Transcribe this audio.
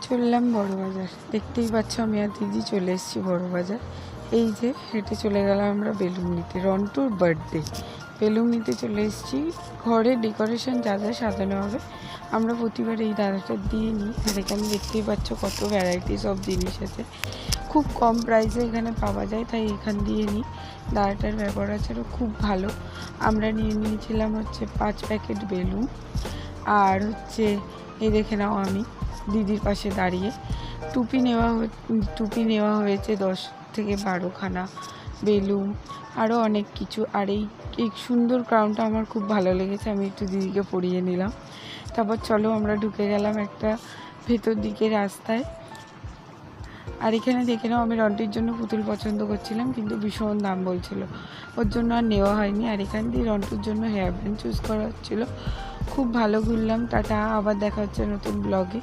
চললাম বড়বাজার। দেখতেই পাচ্ছ আমি আর দিদি চলে এসেছি বড়বাজার। এই যে হেঁটে চলে গেলাম আমরা বেলুন নিতে, রন্টুর বার্থডে। বেলুন নিতে চলে এসেছি। ঘরে ডেকোরেশন যা যা সাজানো হবে আমরা প্রতিবার এই দাদাটা দিয়ে নিই। আর এখানে দেখতেই পাচ্ছ কত ভ্যারাইটিস অফ জিনিস আছে, খুব কম প্রাইসে এখানে পাওয়া যায়, তাই এখান দিয়ে নিই। দাদাটার ব্যবহার আচারও খুব ভালো। আমরা নিয়ে নিয়েছিলাম হচ্ছে 5 প্যাকেট বেলুন, আর হচ্ছে এই দেখে নাও আমি দিদির পাশে দাঁড়িয়ে টুপি নেওয়া হয়েছে 10 থেকে 12খানা, বেলুন, আরও অনেক কিছু। আর এই সুন্দর ক্রাউনটা আমার খুব ভালো লেগেছে, আমি একটু দিদিকে পরিয়ে নিলাম। তারপর চলো আমরা ঢুকে গেলাম একটা ভেতর দিকে রাস্তায়। আর এখানে দেখে নাও আমি রন্টির জন্য পুতুল পছন্দ করছিলাম, কিন্তু ভীষণ দাম বলছিল, ওর জন্য আর নেওয়া হয়নি। আর এখান দিয়ে রন্টুর জন্য হেয়ার ব্যান্ড চুজ করা হচ্ছিলো। খুব ভালো ঘুরলাম। টাটা, আবার দেখা হচ্ছে নতুন ব্লগে।